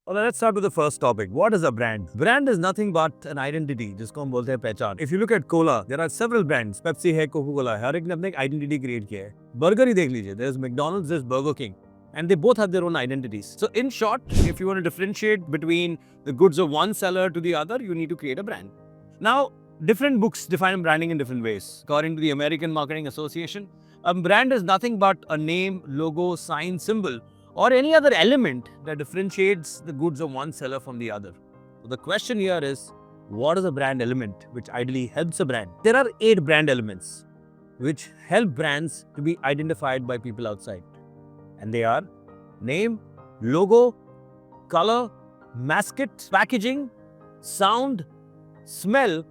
Well, let's start with the first topic. What is a brand? Brand is nothing but an identity, जिसको हम बोलते हैं पहचान. If you look at cola, there are several brands. Pepsi है, Coca-Cola है. हर एक ने अपने एक identity create किया है. Burger ही देख लीजिए. There's McDonald's, there's Burger King. And they both have their own identities. So in short, if you want to differentiate between the goods of one seller to the other, you need to create a brand. Now, different books define branding in different ways. According to the American Marketing Association, a brand is nothing but a name, logo, sign, symbol, or any other element that differentiates the goods of one seller from the other. So the question here is, what is a brand element which ideally helps a brand? There are 8 brand elements which help brands to be identified by people outside. And they are name, logo, color, mascot, packaging, sound, smell,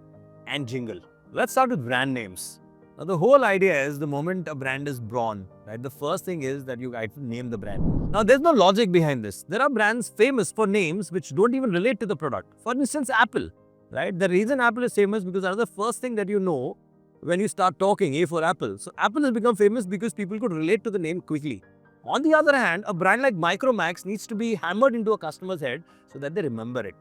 and jingle. Let's start with brand names. Now, the whole idea is the moment a brand is born, right? The first thing is that you name the brand. Now, there's no logic behind this. There are brands famous for names which don't even relate to the product. For instance, Apple, right? The reason Apple is famous because that's the first thing that you know when you start talking, A for Apple. So, Apple has become famous because people could relate to the name quickly. On the other hand, a brand like Micromax needs to be hammered into a customer's head so that they remember it.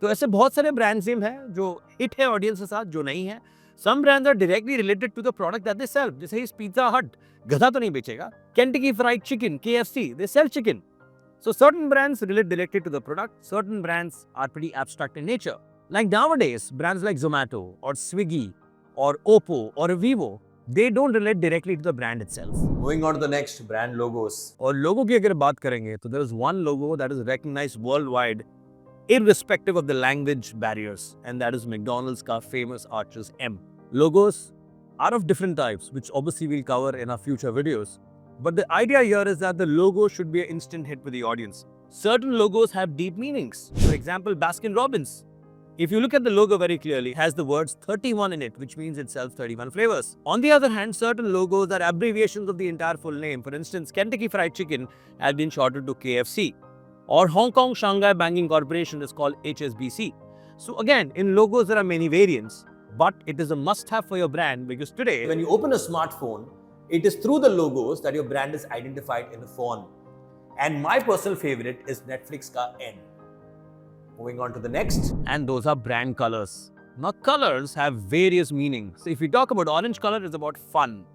तो ऐसे बहुत सारे brand name हैं जो hit है audience के साथ, जो नहीं है. Some brands are directly related to the product that they sell. जैसे इस पिज़्ज़ा हट गधा तो नहीं बेचेगा. Kentucky Fried Chicken, KFC, they sell chicken. So certain brands relate directly to the product. Certain brands are pretty abstract in nature. Like nowadays, brands like Zomato or Swiggy or Oppo or Vivo, they don't relate directly to the brand itself. Moving on to the next, brand logos. और लोगो की अगर बात करेंगे तो there is one logo that is recognized worldwide irrespective of the language barriers, and that is McDonald's ka famous arches M. Logos are of different types, which obviously we'll cover in our future videos. But the idea here is that the logo should be an instant hit with the audience. Certain logos have deep meanings. For example, Baskin Robbins. If you look at the logo very clearly, it has the words 31 in it, which means it sells 31 flavors. On the other hand, certain logos are abbreviations of the entire full name. For instance, Kentucky Fried Chicken has been shortened to KFC. Or Hong Kong Shanghai Banking Corporation is called HSBC. So again, in logos there are many variants, but it is a must-have for your brand because today, when you open a smartphone, it is through the logos that your brand is identified in the phone. And my personal favorite is Netflix ka N. Moving on to the next, and those are brand colors. Now, colors have various meanings. So if we talk about orange color, it's about fun.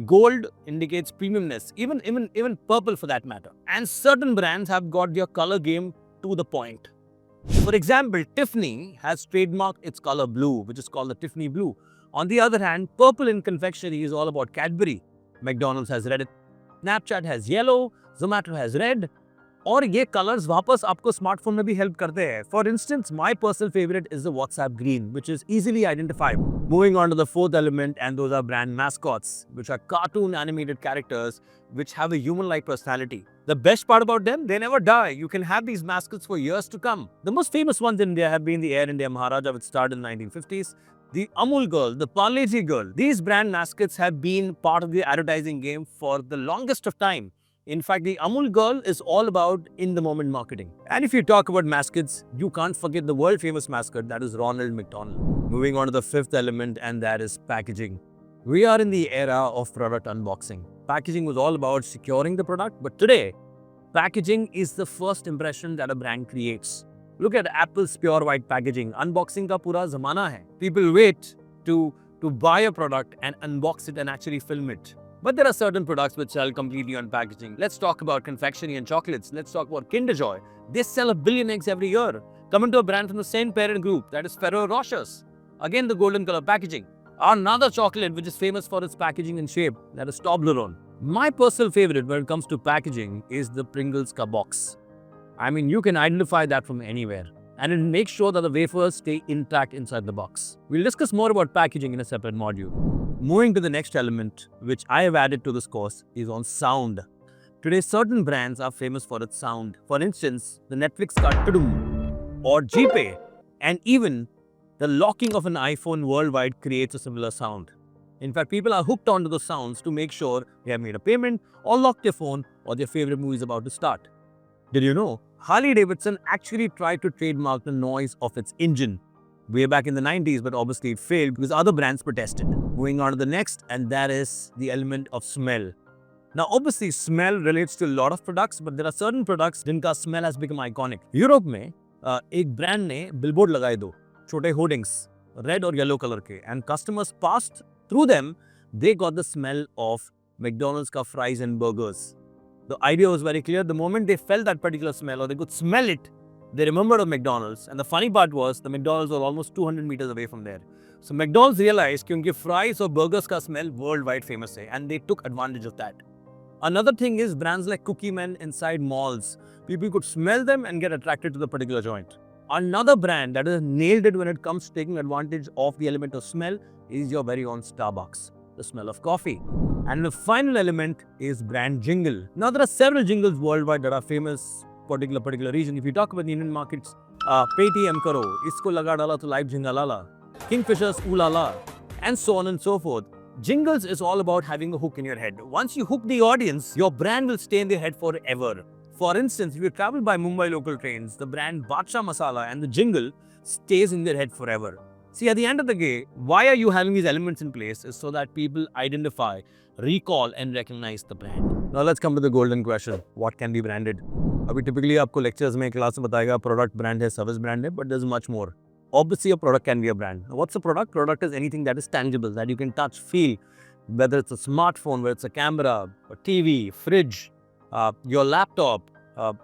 Gold indicates premiumness, even purple for that matter. And certain brands have got their color game to the point. For example, Tiffany has trademarked its color blue, which is called the Tiffany blue. On the other hand, purple in confectionery is all about Cadbury. McDonald's has red, Snapchat has yellow, Zomato has red. और ये colours वापस आपको smartphone में भी help करते हैं. For instance, my personal favourite is the WhatsApp green, which is easily identifiable. Moving on to the fourth element, and those are brand mascots, which are cartoon animated characters which have a human-like personality. The best part about them, they never die. You can have these mascots for years to come. The most famous ones in India have been the Air India Maharaja, which started in the 1950s. The Amul girl, the Parle-G girl. These brand mascots have been part of the advertising game for the longest of time. In fact, the Amul girl is all about in-the-moment marketing. And if you talk about mascots, you can't forget the world-famous mascot, that is Ronald McDonald. Moving on to the fifth element, and that is packaging. We are in the era of product unboxing. Packaging was all about securing the product, but today, packaging is the first impression that a brand creates. Look at Apple's pure white packaging. Unboxing ka pura zamana hai. People wait to buy a product and unbox it and actually film it. But there are certain products which sell completely on packaging. Let's talk about confectionery and chocolates. Let's talk about Kinder Joy. They sell 1 billion eggs every year. Coming to a brand from the same parent group, that is Ferrero Rocher's. Again, the golden color packaging. Another chocolate which is famous for its packaging and shape, that is Toblerone. My personal favorite when it comes to packaging is the Pringles ka box. I mean, you can identify that from anywhere. And it makes sure that the wafers stay intact inside the box. We'll discuss more about packaging in a separate module. Moving to the next element, which I have added to this course, is on sound. Today, certain brands are famous for its sound. For instance, the Netflix ka tudum or GPay, and even the locking of an iPhone worldwide creates a similar sound. In fact, people are hooked onto the sounds to make sure they have made a payment or locked their phone or their favorite movie is about to start. Did you know Harley-Davidson actually tried to trademark the noise of its engine way back in the 90s, but obviously it failed because other brands protested. Moving on to the next, and that is the element of smell. Now, obviously, smell relates to a lot of products, but there are certain products जिनका smell has become iconic. Europe में एक brand ने billboard लगाए दो छोटे hoardings red और yellow colour के, and customers passed through them, they got the smell of McDonald's का fries and burgers. The idea was very clear. The moment they felt that particular smell or they could smell it, they remembered of McDonald's. And the funny part was the McDonald's was almost 200 meters away from there. So McDonald's realized कि उनके fries और burgers का smell worldwide famous है, and they took advantage of that. Another thing is brands like Cookie Men inside malls. People could smell them and get attracted to the particular joint. Another brand that has nailed it when it comes to taking advantage of the element of smell is your very own Starbucks, the smell of coffee. And the final element is brand jingle. Now there are several jingles worldwide that are famous particular region. If you talk about the Indian markets, Paytm karo, isko laga dala to live jingalala, Kingfishers ooh la la, and so on and so forth. Jingles is all about having a hook in your head. Once you hook the audience, your brand will stay in their head forever. For instance, if you travel by Mumbai local trains, the brand Bacha Masala and the jingle stays in their head forever. See, at the end of the day, why are you having these elements in place is so that people identify, recall and recognize the brand. Now let's come to the golden question. What can be branded? अभी typically आपको lectures में class में बताएगा product brand है, service brand है, but there's much more. Obviously, a product can be a brand. What's a product? Product is anything that is tangible, that you can touch, feel, whether it's a smartphone, whether it's a camera, a TV, fridge, your laptop,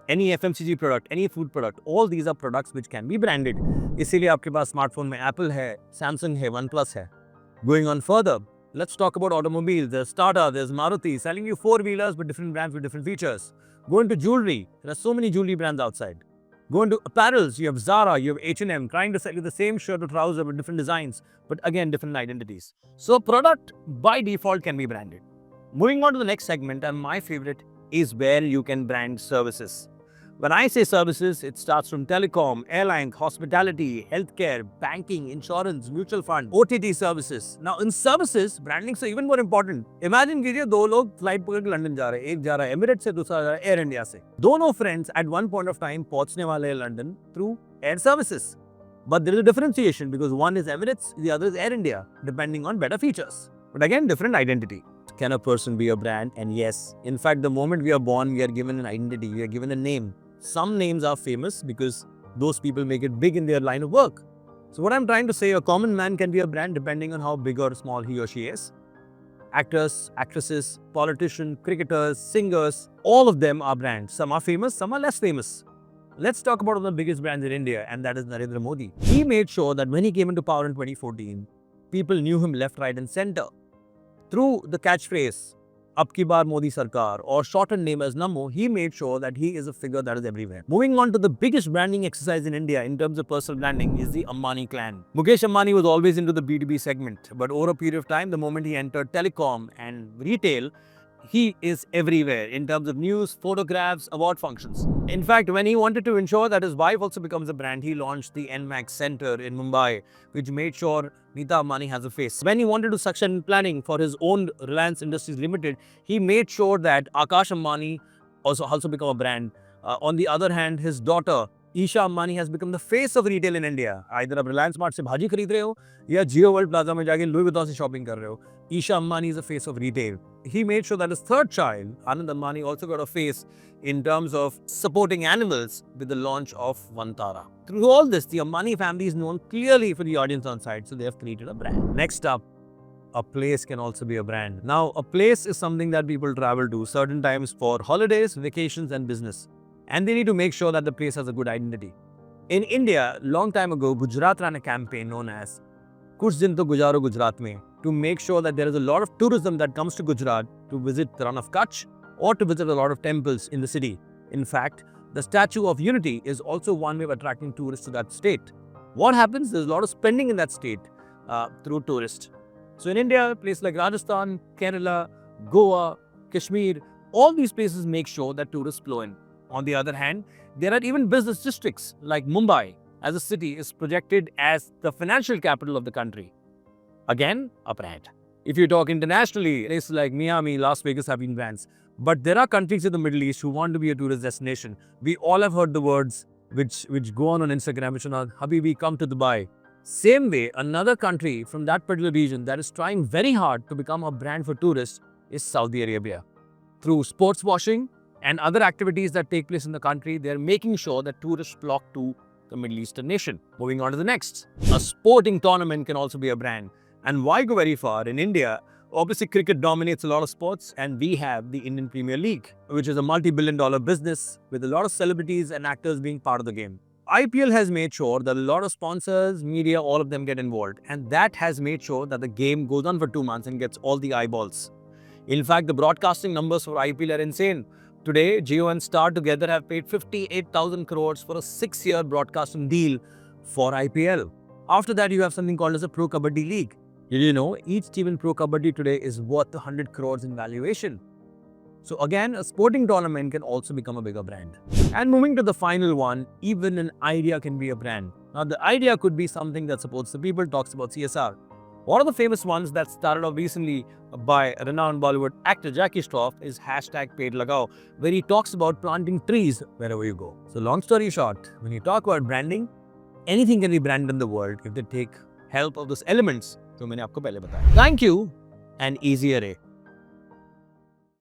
any FMCG product, any food product. All these are products which can be branded. इसीलिए आपके पास smartphone में Apple है, Samsung है, OnePlus है. Going on further, let's talk about automobiles. There's Tata, there's Maruti selling you four-wheelers with different brands with different features. Go into jewelry. There are so many jewelry brands outside. Go into apparels, you have Zara, you have H&M trying to sell you the same shirt or trouser with different designs, but again, different identities. So a product by default can be branded. Moving on to the next segment, and my favorite is where you can brand services. When I say services, it starts from telecom, airline, hospitality, healthcare, banking, insurance, mutual fund, OTT services. Now in services, brandings are even more important. Imagine कीजिए दो लोग flight पकड़ के London जा रहे हैं, एक जा रहा है एमिरेट्स से, दूसरा जा रहा है एयर इंडिया से. दोनों friends at one point of time पहुंचने वाले हैं London through air services. But there is a differentiation because one is Emirates, the other is Air India, depending on better features. But again, different identity. Can a person be a brand? And yes, in fact, the moment we are born, we are given an identity, we are given a name. Some names are famous because those people make it big in their line of work. So what I'm trying to say, a common man can be a brand depending on how big or small he or she is. Actors, actresses, politicians, cricketers, singers, all of them are brands. Some are famous, some are less famous. Let's talk about one of the biggest brands in India, and that is Narendra Modi. He made sure that when he came into power in 2014, people knew him left, right and center. Through the catchphrase, Ab ki baar Modi Sarkar, or shortened name as Nammo, he made sure that he is a figure that is everywhere. Moving on to the biggest branding exercise in India in terms of personal branding is the Ambani clan. Mukesh Ambani was always into the B2B segment, but over a period of time, the moment he entered telecom and retail, he is everywhere in terms of news, photographs, award functions. In fact, when he wanted to ensure that his wife also becomes a brand, he launched the NMAX Center in Mumbai, which made sure Nita Ambani has a face. When he wanted to succession planning for his own Reliance Industries Limited, he made sure that Akash Ambani also become a brand. On the other hand, his daughter, Isha Ambani has become the face of retail in India. Either आप Reliance Mart से भाजी खरीद रहे हो या Jio World Plaza में जाके Louis Vuitton से shopping कर रहे हो. Isha Ambani is the face of retail. He made sure that his third child, Anand Ambani, also got a face in terms of supporting animals with the launch of Vantara. Through all this, the Ambani family is known clearly for the audience on site, so they have created a brand. Next up, a place can also be a brand. Now, a place is something that people travel to certain times for holidays, vacations and business. And they need to make sure that the place has a good identity. In India, long time ago, Gujarat ran a campaign known as Kuch Din To Gujaro Gujarat Mein, to make sure that there is a lot of tourism that comes to Gujarat to visit the Ran of Kutch or to visit a lot of temples in the city. In fact, the Statue of Unity is also one way of attracting tourists to that state. What happens? There's a lot of spending in that state through tourists. So in India, places like Rajasthan, Kerala, Goa, Kashmir, all these places make sure that tourists flow in. On the other hand, there are even business districts like Mumbai as a city is projected as the financial capital of the country. Again, a brand. If you talk internationally, places like Miami, Las Vegas have been brands. But there are countries in the Middle East who want to be a tourist destination. We all have heard the words which go on Instagram, which are Habibi, come to Dubai. Same way, another country from that particular region that is trying very hard to become a brand for tourists is Saudi Arabia. through sports washing and other activities that take place in the country, they're making sure that tourists flock to the Middle Eastern nation. Moving on to the next. A sporting tournament can also be a brand. And why go very far? In India, obviously cricket dominates a lot of sports, and we have the Indian Premier League, which is a multi-billion-dollar business with a lot of celebrities and actors being part of the game. IPL has made sure that a lot of sponsors, media, all of them get involved, and that has made sure that the game goes on for 2 months and gets all the eyeballs. In fact, the broadcasting numbers for IPL are insane. Today, Jio and Star together have paid 58,000 crores for a 6-year broadcasting deal for IPL. After that, you have something called as a Pro Kabaddi League. Did you know each team in Pro Kabaddi today is worth 100 crores in valuation? So again, a sporting tournament can also become a bigger brand. And moving to the final one, even an idea can be a brand. Now, the idea could be something that supports the people, talks about CSR. One of the famous ones that started off recently by renowned Bollywood actor Jackie Shroff is #PaidLagao, where he talks about planting trees wherever you go. So long story short, when you talk about branding, anything can be branded in the world if they take help of those elements जो मैंने आपको पहले बताया. Thank you and easy array.